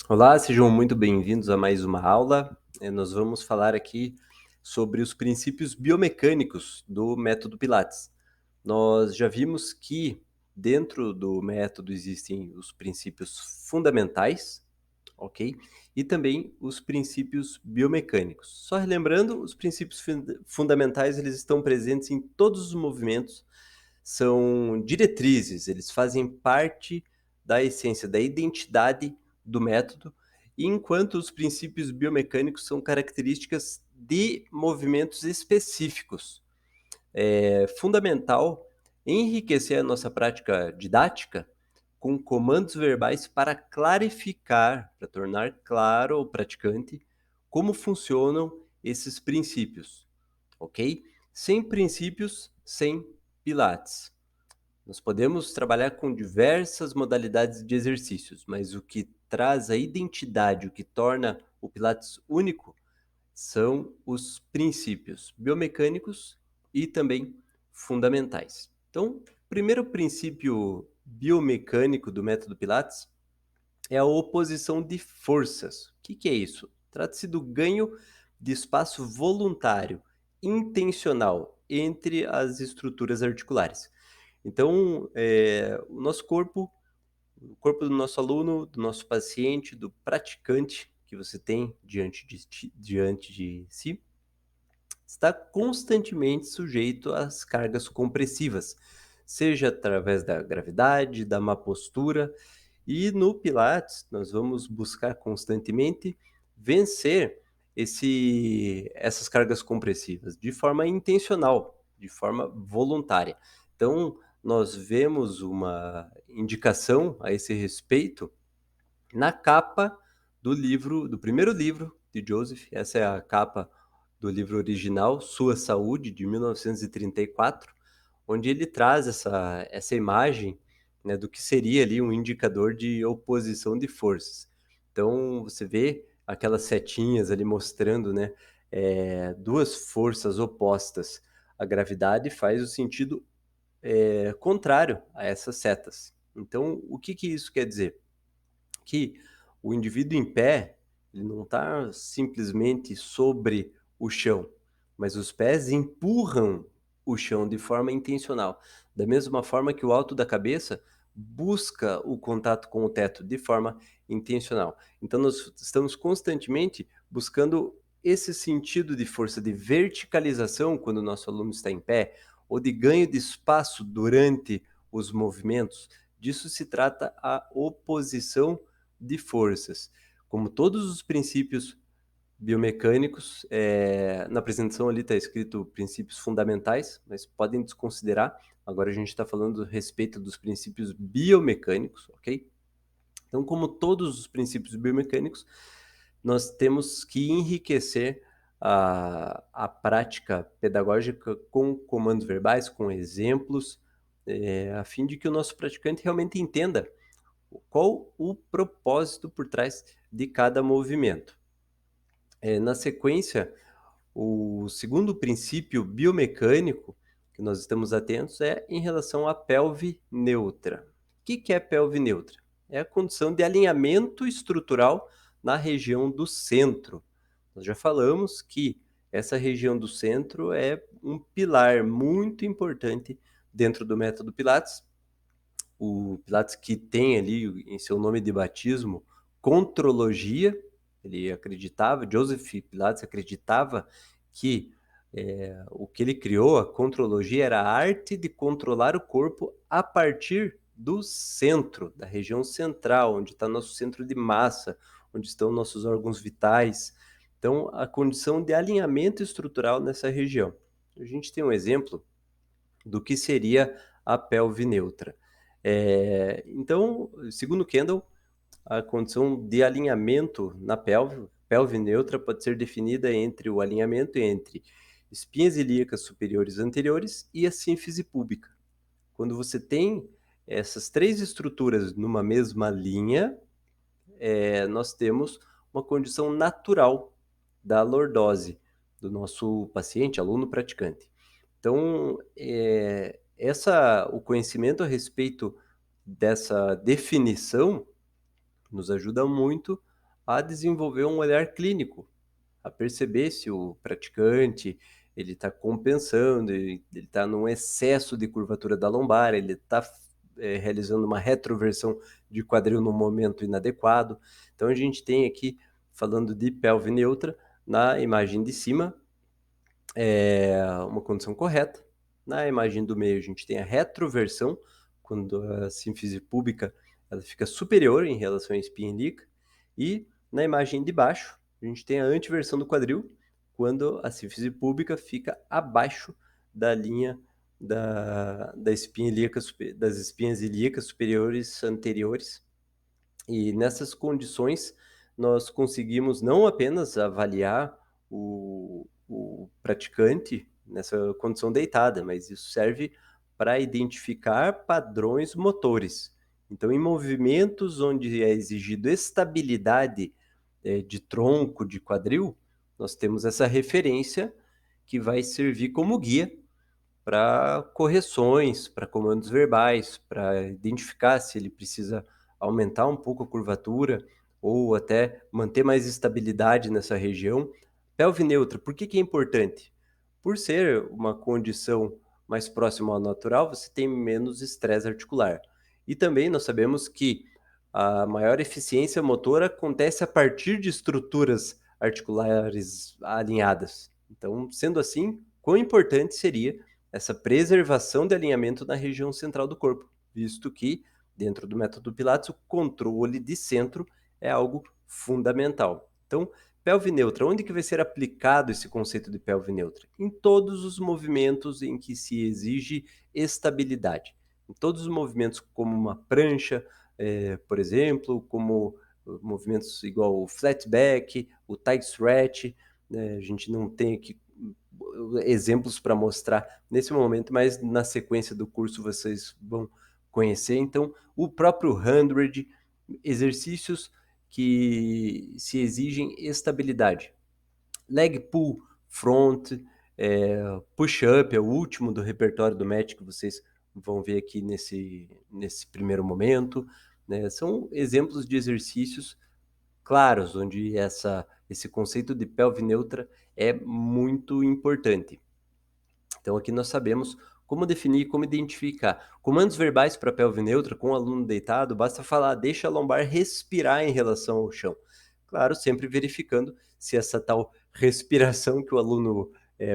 Olá, sejam muito bem-vindos a mais uma aula. Nós vamos falar aqui sobre os princípios biomecânicos do método Pilates. Nós já vimos que dentro do método existem os princípios fundamentais, ok? E também os princípios biomecânicos. Só relembrando, os princípios fundamentais eles estão presentes em todos os movimentos, são diretrizes, eles fazem parte da essência, da identidade do método, enquanto os princípios biomecânicos são características de movimentos específicos. É fundamental enriquecer a nossa prática didática com comandos verbais para clarificar, para tornar claro ao praticante como funcionam esses princípios, ok? Sem princípios, sem Pilates. Nós podemos trabalhar com diversas modalidades de exercícios, mas o que traz a identidade, o que torna o Pilates único, são os princípios biomecânicos e também fundamentais. Então, o primeiro princípio biomecânico do método Pilates é a oposição de forças. O que é isso? Trata-se do ganho de espaço voluntário, intencional, entre as estruturas articulares. Então, o corpo do nosso aluno, do nosso paciente, do praticante que você tem diante de si, está constantemente sujeito às cargas compressivas, seja através da gravidade, da má postura, e no Pilates nós vamos buscar constantemente vencer essas cargas compressivas de forma intencional, de forma voluntária. Então, nós vemos uma indicação a esse respeito na capa do primeiro livro de Joseph. Essa é a capa do livro original, Sua Saúde, de 1934, onde ele traz essa imagem, né, do que seria ali um indicador de oposição de forças. Então, você vê aquelas setinhas ali mostrando, né, duas forças opostas. A gravidade faz o sentido contrário a essas setas. Então, o que isso quer dizer? Que o indivíduo em pé, ele não está simplesmente sobre o chão, mas os pés empurram o chão de forma intencional. Da mesma forma que o alto da cabeça busca o contato com o teto de forma intencional. Então, nós estamos constantemente buscando esse sentido de força, de verticalização quando o nosso aluno está em pé, ou de ganho de espaço durante os movimentos. Disso se trata a oposição de forças. Como todos os princípios biomecânicos, na apresentação ali está escrito princípios fundamentais, mas podem desconsiderar. Agora a gente está falando a respeito dos princípios biomecânicos, ok? Então, como todos os princípios biomecânicos, nós temos que enriquecer a prática pedagógica com comandos verbais, com exemplos, a fim de que o nosso praticante realmente entenda qual o propósito por trás de cada movimento. Na sequência, o segundo princípio biomecânico que nós estamos atentos é em relação à pelve neutra. O que é pelve neutra? É a condição de alinhamento estrutural na região do centro. Nós já falamos que essa região do centro é um pilar muito importante dentro do método Pilates. O Pilates que tem ali em seu nome de batismo contrologia, ele acreditava, Joseph Pilates acreditava que o que ele criou, a contrologia, era a arte de controlar o corpo a partir do centro, da região central, onde está nosso centro de massa, onde estão nossos órgãos vitais. Então, a condição de alinhamento estrutural nessa região. A gente tem um exemplo do que seria a pelve neutra. Então, segundo Kendall, a condição de alinhamento na pelve neutra pode ser definida entre o alinhamento entre espinhas ilíacas superiores e anteriores e a sínfise púbica. Quando você tem essas três estruturas numa mesma linha, nós temos uma condição natural da lordose do nosso paciente, aluno praticante. Então, o conhecimento a respeito dessa definição nos ajuda muito a desenvolver um olhar clínico, a perceber se o praticante ele está compensando, ele está num excesso de curvatura da lombar, ele está realizando uma retroversão de quadril no momento inadequado. Então a gente tem aqui, falando de pelve neutra, na imagem de cima, uma condição correta. Na imagem do meio, a gente tem a retroversão, quando a sínfise púbica ela fica superior em relação à espinha ilíaca. E na imagem de baixo, a gente tem a antiversão do quadril, quando a sínfise púbica fica abaixo da linha da espinha ilíaca, das espinhas ilíacas superiores anteriores. E nessas condições, nós conseguimos não apenas avaliar o praticante nessa condição deitada, mas isso serve para identificar padrões motores. Então, em movimentos onde é exigido estabilidade de tronco, de quadril, nós temos essa referência que vai servir como guia para correções, para comandos verbais, para identificar se ele precisa aumentar um pouco a curvatura ou até manter mais estabilidade nessa região. Pelve neutra, por que é importante? Por ser uma condição mais próxima ao natural, você tem menos estresse articular. E também nós sabemos que a maior eficiência motora acontece a partir de estruturas articulares alinhadas. Então, sendo assim, quão importante seria essa preservação de alinhamento na região central do corpo, visto que, dentro do método Pilates, o controle de centro é algo fundamental. Então, pelve neutra, onde que vai ser aplicado esse conceito de pelve neutra? Em todos os movimentos em que se exige estabilidade. Em todos os movimentos, como uma prancha, por exemplo, como movimentos igual o flat back, o tight stretch, né? A gente não tem aqui exemplos para mostrar nesse momento, mas na sequência do curso vocês vão conhecer. Então, o próprio 100, exercícios que se exigem estabilidade. Leg pull, front, push-up é o último do repertório do match que vocês vão ver aqui nesse primeiro momento. Né? São exemplos de exercícios claros, onde esse conceito de pelve neutra é muito importante. Então aqui nós sabemos como definir, como identificar. Comandos verbais para pelve neutra com o aluno deitado, basta falar, deixa a lombar respirar em relação ao chão. Claro, sempre verificando se essa tal respiração que o aluno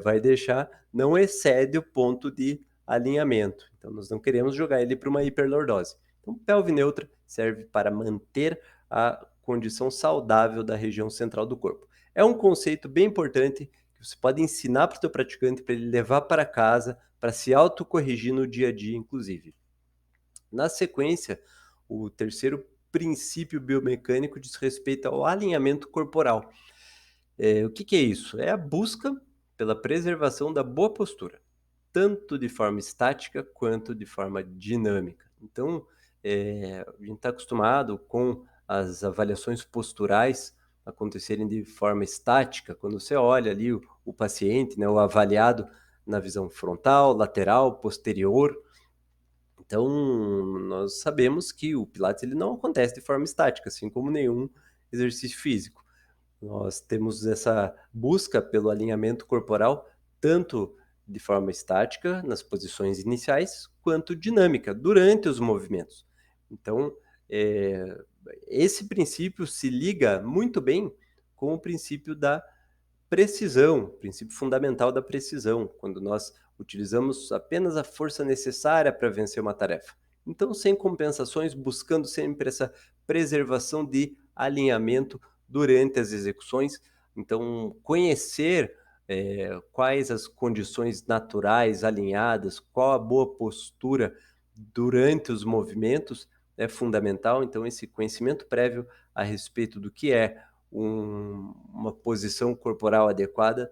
vai deixar não excede o ponto de alinhamento. Então nós não queremos jogar ele para uma hiperlordose. Então pelve neutra serve para manter a condição saudável da região central do corpo. É um conceito bem importante que você pode ensinar para o teu praticante para ele levar para casa, para se autocorrigir no dia a dia, inclusive. Na sequência, o terceiro princípio biomecânico diz respeito ao alinhamento corporal. O que é isso? É a busca pela preservação da boa postura, tanto de forma estática quanto de forma dinâmica. Então, a gente está acostumado com as avaliações posturais acontecerem de forma estática, quando você olha ali o paciente, né, o avaliado na visão frontal, lateral, posterior. Então, nós sabemos que o Pilates ele não acontece de forma estática, assim como nenhum exercício físico. Nós temos essa busca pelo alinhamento corporal, tanto de forma estática, nas posições iniciais, quanto dinâmica, durante os movimentos. Então, eh, esse princípio se liga muito bem com o princípio da precisão, o princípio fundamental da precisão, quando nós utilizamos apenas a força necessária para vencer uma tarefa. Então, sem compensações, buscando sempre essa preservação de alinhamento durante as execuções. Então, conhecer quais as condições naturais alinhadas, qual a boa postura durante os movimentos é fundamental. Então, esse conhecimento prévio a respeito do que é uma posição corporal adequada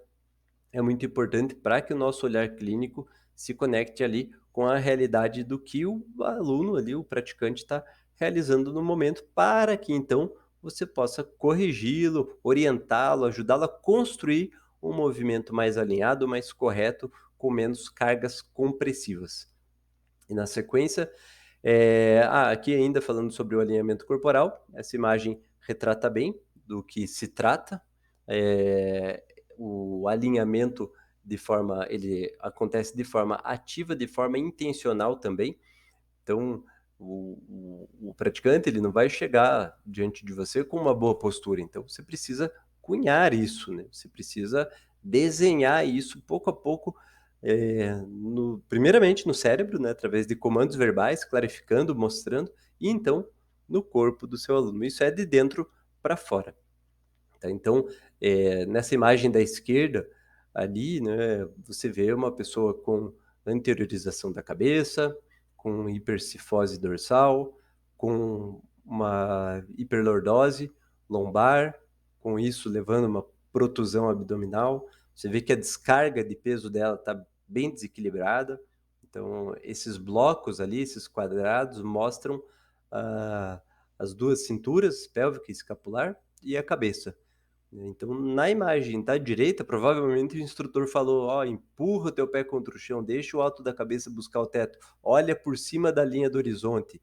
é muito importante para que o nosso olhar clínico se conecte ali com a realidade do que o aluno ali, o praticante está realizando no momento, para que então você possa corrigi-lo, orientá-lo, ajudá-lo a construir um movimento mais alinhado, mais correto, com menos cargas compressivas. E na sequência, aqui ainda falando sobre o alinhamento corporal, essa imagem retrata bem do que se trata. Eh, o alinhamento ele acontece de forma ativa, de forma intencional também. Então, o praticante, ele não vai chegar diante de você com uma boa postura, então você precisa cunhar isso, né, você precisa desenhar isso pouco a pouco, primeiramente no cérebro, né, através de comandos verbais, clarificando, mostrando, e então no corpo do seu aluno. Isso é de dentro para fora. Tá, então, nessa imagem da esquerda, ali, né, você vê uma pessoa com anteriorização da cabeça, com hipercifose dorsal, com uma hiperlordose lombar, com isso levando uma protusão abdominal. Você vê que a descarga de peso dela está bem desequilibrada. Então, esses blocos ali, esses quadrados, mostram ah, as duas cinturas, pélvica e escapular, e a cabeça. Então, na imagem da direita, provavelmente o instrutor falou: ó, empurra o teu pé contra o chão, deixa o alto da cabeça buscar o teto, olha por cima da linha do horizonte,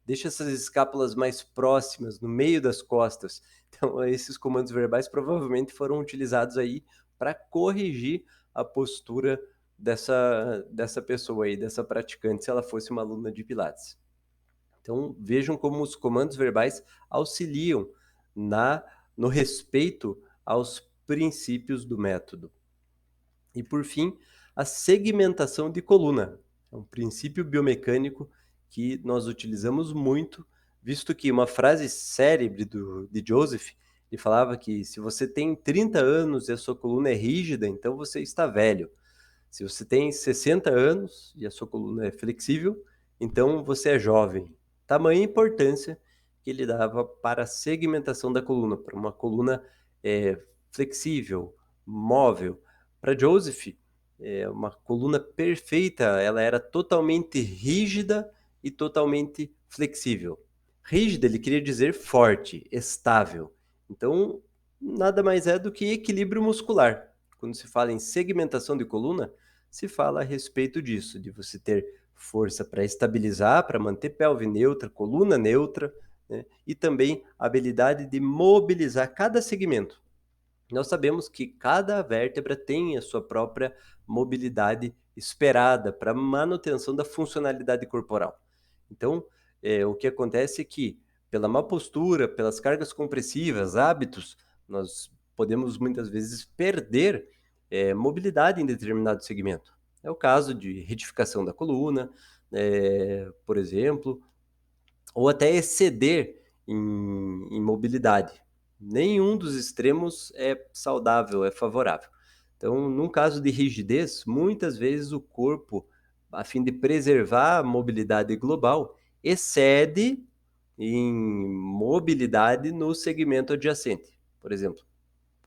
deixa essas escápulas mais próximas, no meio das costas. Então, esses comandos verbais provavelmente foram utilizados aí para corrigir a postura dessa pessoa aí, dessa praticante, se ela fosse uma aluna de Pilates. Então, vejam como os comandos verbais auxiliam na no respeito aos princípios do método. E, por fim, a segmentação de coluna. É um princípio biomecânico que nós utilizamos muito, visto que uma frase célebre de Joseph, ele falava que se você tem 30 anos e a sua coluna é rígida, então você está velho. Se você tem 60 anos e a sua coluna é flexível, então você é jovem. Tamanha importância que ele dava para a segmentação da coluna, para uma coluna flexível, móvel. Para Joseph, uma coluna perfeita, ela era totalmente rígida e totalmente flexível. Rígida, ele queria dizer forte, estável. Então, nada mais é do que equilíbrio muscular. Quando se fala em segmentação de coluna, se fala a respeito disso, de você ter força para estabilizar, para manter pelve neutra, coluna neutra, né? E também a habilidade de mobilizar cada segmento. Nós sabemos que cada vértebra tem a sua própria mobilidade esperada para manutenção da funcionalidade corporal. Então, o que acontece é que, pela má postura, pelas cargas compressivas, hábitos, nós podemos muitas vezes perder mobilidade em determinado segmento. É o caso de retificação da coluna, por exemplo, ou até exceder em mobilidade. Nenhum dos extremos é saudável, é favorável. Então, num caso de rigidez, muitas vezes o corpo, a fim de preservar a mobilidade global, excede em mobilidade no segmento adjacente. Por exemplo,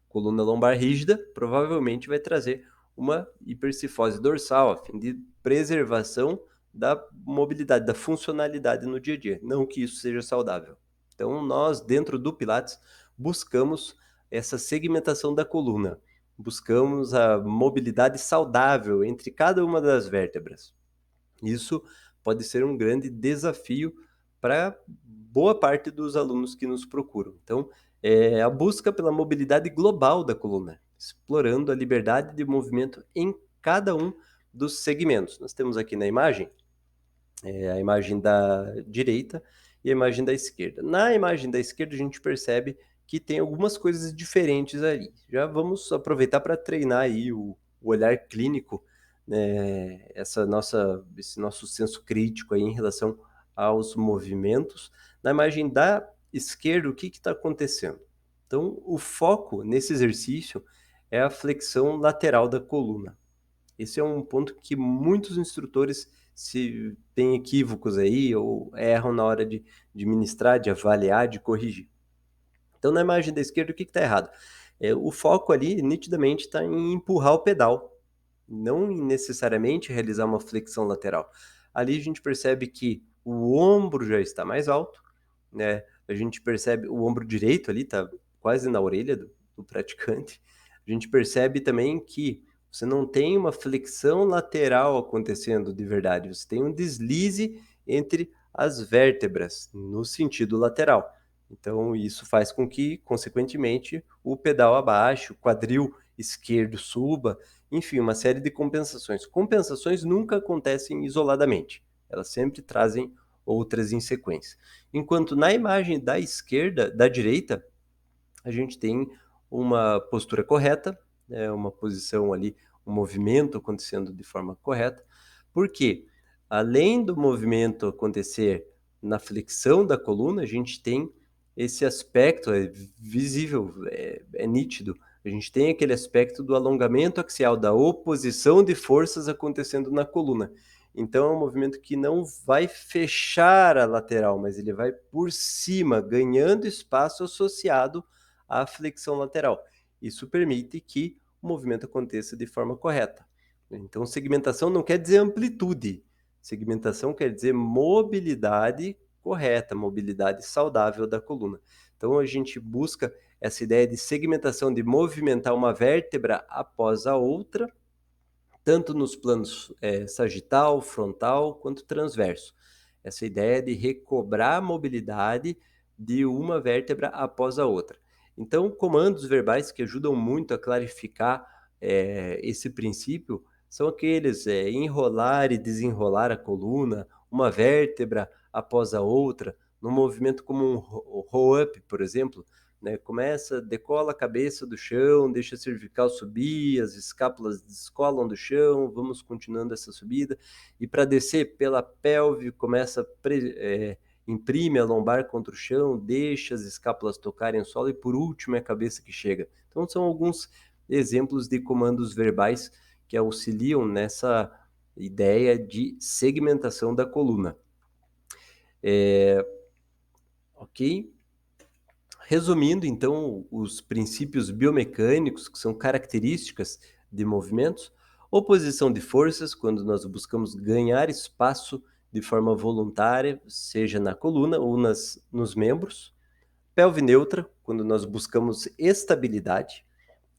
coluna lombar rígida provavelmente vai trazer uma hipercifose dorsal, a fim de preservação da mobilidade, da funcionalidade no dia a dia. Não que isso seja saudável. Então, nós, dentro do Pilates, buscamos essa segmentação da coluna, buscamos a mobilidade saudável entre cada uma das vértebras. Isso pode ser um grande desafio para boa parte dos alunos que nos procuram. Então, é a busca pela mobilidade global da coluna, explorando a liberdade de movimento em cada um dos segmentos. Nós temos aqui na imagem a imagem da direita e a imagem da esquerda. Na imagem da esquerda, a gente percebe que tem algumas coisas diferentes ali. Já vamos aproveitar para treinar aí o olhar clínico, né, esse nosso senso crítico aí em relação aos movimentos. Na imagem da esquerda, o que está acontecendo? Então, o foco nesse exercício é a flexão lateral da coluna. Esse é um ponto que muitos instrutores se têm equívocos aí ou erram na hora de ministrar, de avaliar, de corrigir. Então, na imagem da esquerda, o que está errado? O foco ali, nitidamente, está em empurrar o pedal, não em necessariamente realizar uma flexão lateral. Ali a gente percebe que o ombro já está mais alto, né? A gente percebe o ombro direito ali, está quase na orelha do praticante. A gente percebe também que você não tem uma flexão lateral acontecendo de verdade, você tem um deslize entre as vértebras no sentido lateral. Então isso faz com que, consequentemente, o pedal abaixe, o quadril esquerdo suba, enfim, uma série de compensações. Compensações nunca acontecem isoladamente, elas sempre trazem outras em sequência. Enquanto na imagem da esquerda, da direita, a gente tem uma postura correta, uma posição ali, um movimento acontecendo de forma correta, porque além do movimento acontecer na flexão da coluna, a gente tem esse aspecto, é visível, é nítido, a gente tem aquele aspecto do alongamento axial, da oposição de forças acontecendo na coluna. Então é um movimento que não vai fechar a lateral, mas ele vai por cima, ganhando espaço associado à flexão lateral. Isso permite que o movimento aconteça de forma correta. Então, segmentação não quer dizer amplitude, segmentação quer dizer mobilidade correta, mobilidade saudável da coluna. Então, a gente busca essa ideia de segmentação, de movimentar uma vértebra após a outra, tanto nos planos sagital, frontal, quanto transverso. Essa ideia de recobrar a mobilidade de uma vértebra após a outra. Então, comandos verbais que ajudam muito a clarificar esse princípio são aqueles enrolar e desenrolar a coluna, uma vértebra após a outra, num movimento como um roll-up, por exemplo, né? Começa, decola a cabeça do chão, deixa a cervical subir, as escápulas descolam do chão, vamos continuando essa subida. E para descer pela pelve, começa imprime a lombar contra o chão, deixa as escápulas tocarem o solo e por último é a cabeça que chega. Então são alguns exemplos de comandos verbais que auxiliam nessa ideia de segmentação da coluna. Ok? Resumindo, então, os princípios biomecânicos, que são características de movimentos, oposição de forças, quando nós buscamos ganhar espaço de forma voluntária, seja na coluna ou nos membros, pelve neutra, quando nós buscamos estabilidade,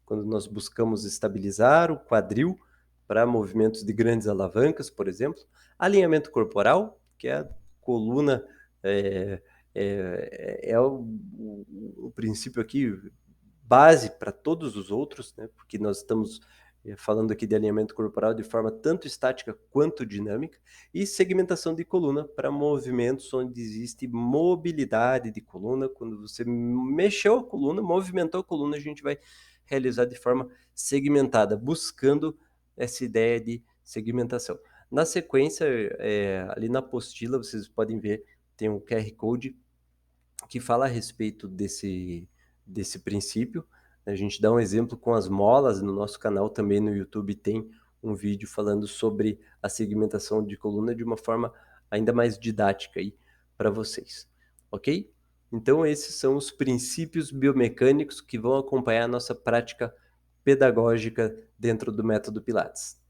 quando nós buscamos estabilizar o quadril para movimentos de grandes alavancas, por exemplo, alinhamento corporal, que é a coluna é o princípio aqui base para todos os outros, né? Porque nós estamos falando aqui de alinhamento corporal de forma tanto estática quanto dinâmica, e segmentação de coluna para movimentos onde existe mobilidade de coluna. Quando você mexeu a coluna, movimentou a coluna, a gente vai realizar de forma segmentada, buscando essa ideia de segmentação. Na sequência, ali na apostila, vocês podem ver, tem um QR Code que fala a respeito desse princípio. A gente dá um exemplo com as molas, no nosso canal também no YouTube tem um vídeo falando sobre a segmentação de coluna de uma forma ainda mais didática aí para vocês, ok? Então esses são os princípios biomecânicos que vão acompanhar a nossa prática pedagógica dentro do método Pilates.